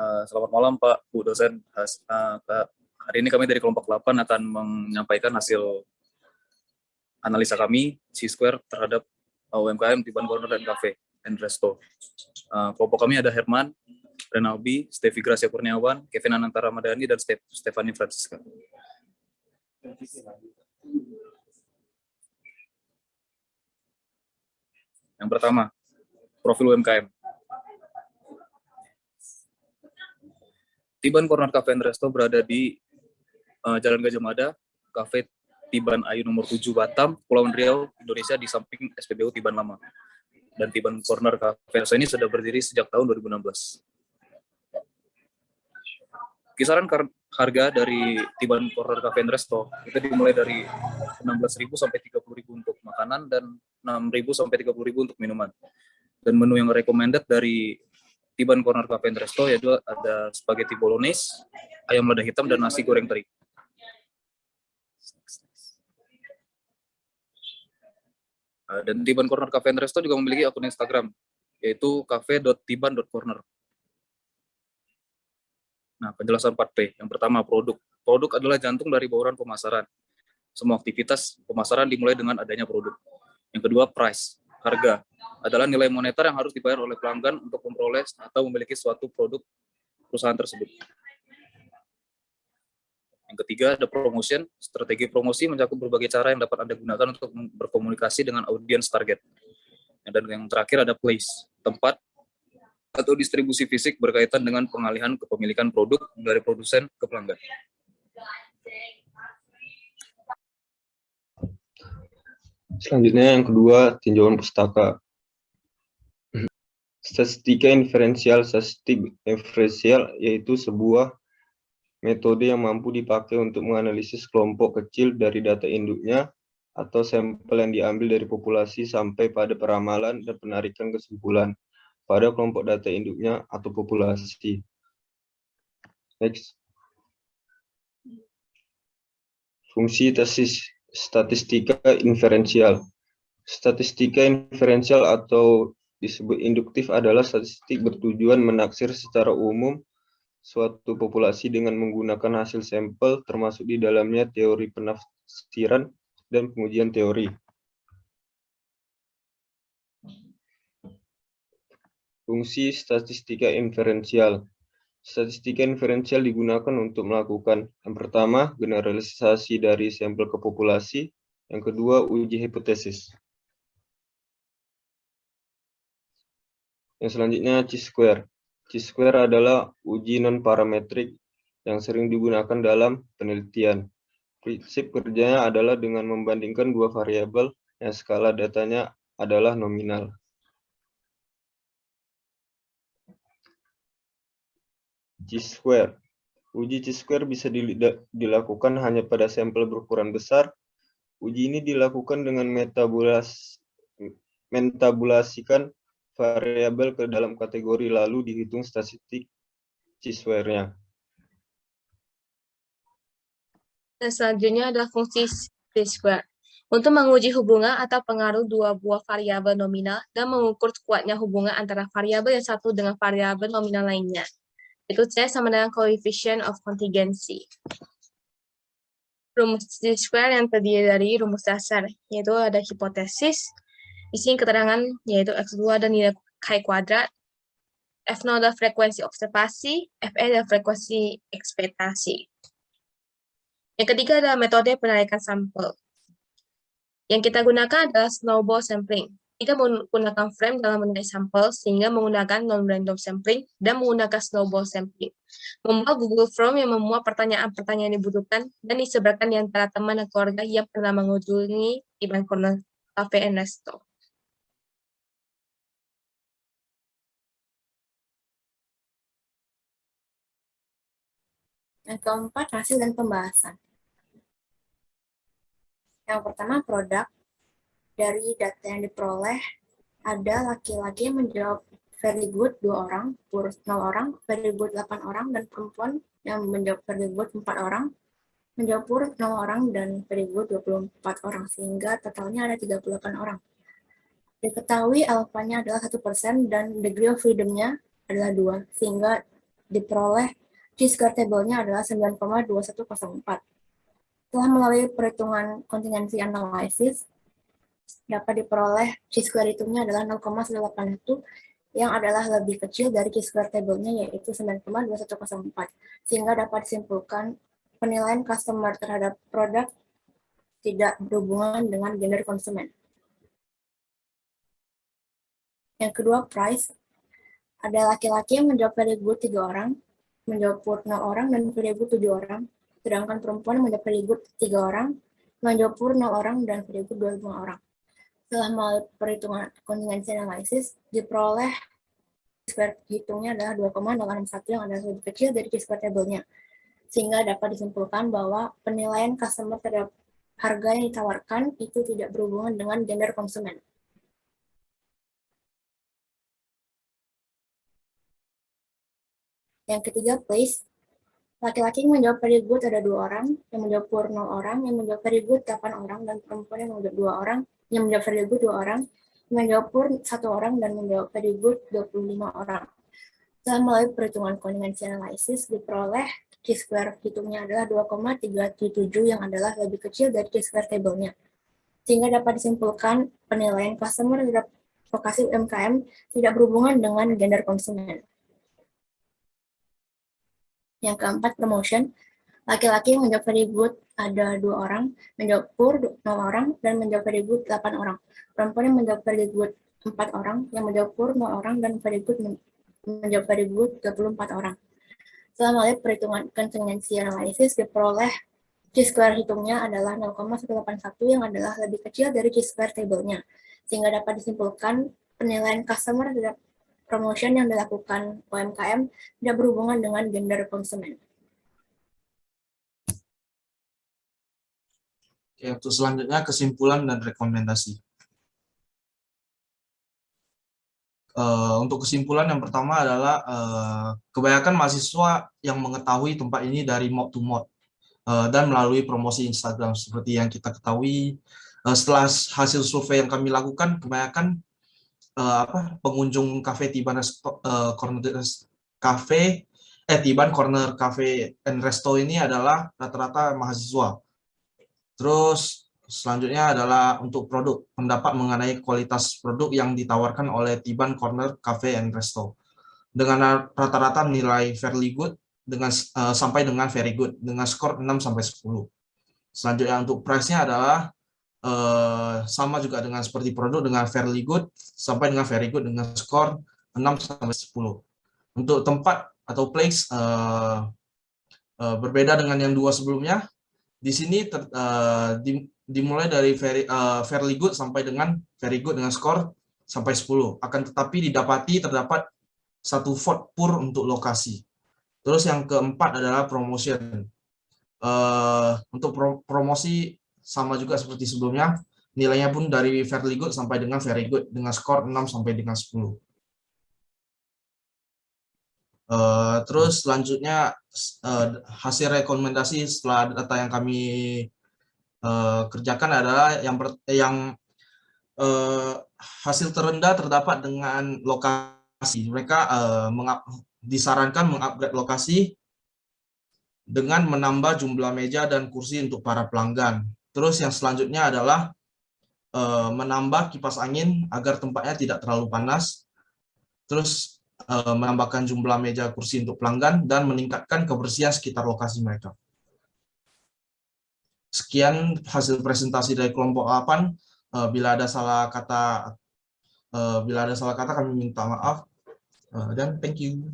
Selamat malam Pak, Bu dosen. Hari ini kami dari kelompok 8 akan menyampaikan hasil analisa kami C-Square terhadap UMKM Tiban Corner dan Cafe and Resto. Kelompok kami ada Herman, Renaldi, Stevi Gracia Kurniawan, Kevin Anantara Ramadhani, dan Stefani Francisca. Yang pertama, profil UMKM. Tiban Corner Cafe and Resto berada di Jalan Gajah Mada, Cafe Tiban Ayu nomor 7 Batam, Kepulauan Riau, Indonesia, di samping SPBU Tiban Lama. Dan Tiban Corner Cafe and Resto ini sudah berdiri sejak tahun 2016. Kisaran harga dari Tiban Corner Cafe and Resto itu dimulai dari 16.000 sampai 30.000 untuk makanan dan 6.000 sampai 30.000 untuk minuman. Dan menu yang recommended dari Tiban Corner Cafe and Resto yaitu ada spaghetti bolognese, ayam lada hitam, dan nasi goreng teri. Dan Tiban Corner Cafe and Resto juga memiliki akun Instagram, yaitu cafe.tiban.corner. Nah, penjelasan 4P. Yang pertama, produk. Produk adalah jantung dari bauran pemasaran. Semua aktivitas pemasaran dimulai dengan adanya produk. Yang kedua, price. Harga adalah nilai moneter yang harus dibayar oleh pelanggan untuk memperoleh atau memiliki suatu produk perusahaan tersebut. Yang ketiga, ada promotion. Strategi promosi mencakup berbagai cara yang dapat Anda gunakan untuk berkomunikasi dengan audiens target. Dan yang terakhir ada place, tempat atau distribusi fisik berkaitan dengan pengalihan kepemilikan produk dari produsen ke pelanggan. Selanjutnya yang kedua, tinjauan pustaka. Statistika inferensial. Statistik inferensial yaitu sebuah metode yang mampu dipakai untuk menganalisis kelompok kecil dari data induknya atau sampel yang diambil dari populasi sampai pada peramalan dan penarikan kesimpulan pada kelompok data induknya atau populasi. Next. Fungsi statistika inferensial. Statistika inferensial atau disebut induktif adalah statistik bertujuan menaksir secara umum suatu populasi dengan menggunakan hasil sampel termasuk di dalamnya teori penafsiran dan pengujian teori. Fungsi statistika inferensial. Statistika inferensial digunakan untuk melakukan yang pertama, generalisasi dari sampel ke populasi, yang kedua, uji hipotesis. Yang selanjutnya, C-square. C-square adalah uji non-parametrik yang sering digunakan dalam penelitian. Prinsip kerjanya adalah dengan membandingkan dua variabel yang skala datanya adalah nominal. C-square. Uji C-square bisa dilakukan hanya pada sampel berukuran besar. Uji ini dilakukan dengan mentabulasikan variabel ke dalam kategori lalu dihitung statistik C-square-nya. Dan selanjutnya adalah fungsi C-square. Untuk menguji hubungan atau pengaruh dua buah variabel nominal dan mengukur kuatnya hubungan antara variabel yang satu dengan variabel nominal lainnya. Itu C sama dengan coefficient of contingency. Rumus C-square yang terdiri dari rumus dasar, yaitu ada hipotesis, isi keterangan, yaitu X2 dan nilai Chi kuadrat, F0 adalah frekuensi observasi, Fe adalah frekuensi ekspektasi. Yang ketiga adalah metode penarikan sampel. Yang kita gunakan adalah snowball sampling. Kita menggunakan frame dalam menarik sampel sehingga menggunakan non-random sampling dan menggunakan snowball sampling. Membuat Google Form yang memuat pertanyaan-pertanyaan yang dibutuhkan dan disebarkan di antara teman dan keluarga yang pernah mengunjungi Tiban Corner Cafe and Resto. Yang keempat, hasil dan pembahasan. Yang pertama, produk. Dari data yang diperoleh, ada laki-laki yang menjawab very good 2 orang, poor 0 orang, very good 8 orang, dan perempuan yang menjawab very good 4 orang, menjawab poor 0 orang, dan very good 24 orang, sehingga totalnya ada 38 orang. Diketahui alfanya adalah 1% dan degree of freedom-nya adalah 2, sehingga diperoleh chi-square table-nya adalah 9,2104. Setelah melalui perhitungan contingency analysis, dapat diperoleh chi-square hitungnya adalah 0,181 yang adalah lebih kecil dari chi-square table-nya yaitu 9,2104. Sehingga dapat disimpulkan penilaian customer terhadap produk tidak berhubungan dengan gender konsumen. Yang kedua, price. Ada laki-laki yang menjawab very good 3 orang, menjawab poor 0 orang, dan very good 7 orang. Sedangkan perempuan menjawab very good 3 orang, menjawab poor 0 orang, dan very good 25 orang. Setelah melalui perhitungan contingency analysis, diperoleh square hitungnya adalah 2,061 yang adalah lebih kecil dari square table-nya. Sehingga dapat disimpulkan bahwa penilaian customer terhadap harga yang ditawarkan itu tidak berhubungan dengan gender konsumen. Yang ketiga, place. Laki-laki yang menjawab very good ada 2 orang, yang menjawab poor 0 orang, yang menjawab very good 8 orang, dan perempuan yang menjawab 2 orang, yang menjawab very good 2 orang, yang menjawab poor 1 orang, dan menjawab very good 25 orang. Setelah melalui perhitungan contingency analysis, diperoleh chi-square hitungnya adalah 2,377 yang adalah lebih kecil dari chi-square table-nya. Sehingga dapat disimpulkan penilaian customer terhadap lokasi UMKM tidak berhubungan dengan gender konsumen. Yang keempat, promotion. Laki-laki yang menjawab very good ada 2 orang, menjawab poor 0 orang, dan menjawab very good 8 orang. Perempuan yang menjawab very good 4 orang, yang menjawab poor 0 orang, dan very good menjawab very good 24 orang. Setelah melalui perhitungan contingency analysis, diperoleh chi-square hitungnya adalah 0,181 yang adalah lebih kecil dari chi-square table-nya. Sehingga dapat disimpulkan penilaian customer terhadap promotion yang dilakukan UMKM tidak berhubungan dengan gender konsumen. Oke, untuk selanjutnya kesimpulan dan rekomendasi. Untuk kesimpulan yang pertama adalah kebanyakan mahasiswa yang mengetahui tempat ini dari mouth to mouth dan melalui promosi Instagram. Seperti yang kita ketahui, setelah hasil survei yang kami lakukan, kebanyakan pengunjung kafe Tiban Corner Cafe and Resto ini adalah rata-rata mahasiswa. Terus selanjutnya adalah untuk produk, pendapat mengenai kualitas produk yang ditawarkan oleh Tiban Corner Cafe and Resto. Dengan rata-rata nilai fairly good sampai dengan very good dengan skor 6-10. Selanjutnya untuk price-nya adalah sama juga dengan seperti produk dengan fairly good sampai dengan very good dengan skor 6-10. Untuk tempat atau place berbeda dengan yang 2 sebelumnya. Di sini dimulai dari fairly good sampai dengan very good dengan skor sampai 10. Akan tetapi terdapat 1 vote poor untuk lokasi. Terus yang keempat adalah promotion. Untuk promosi sama juga seperti sebelumnya, nilainya pun dari fairly good sampai dengan very good dengan skor 6 sampai dengan 10. Terus selanjutnya hasil rekomendasi setelah data yang kami kerjakan adalah yang hasil terendah terdapat dengan lokasi. Mereka disarankan mengupgrade lokasi dengan menambah jumlah meja dan kursi untuk para pelanggan. Terus yang selanjutnya adalah menambah kipas angin agar tempatnya tidak terlalu panas. Terus menambahkan jumlah meja kursi untuk pelanggan dan meningkatkan kebersihan sekitar lokasi mereka. Sekian hasil presentasi dari kelompok 8. Bila ada salah kata kami minta maaf. Dan thank you.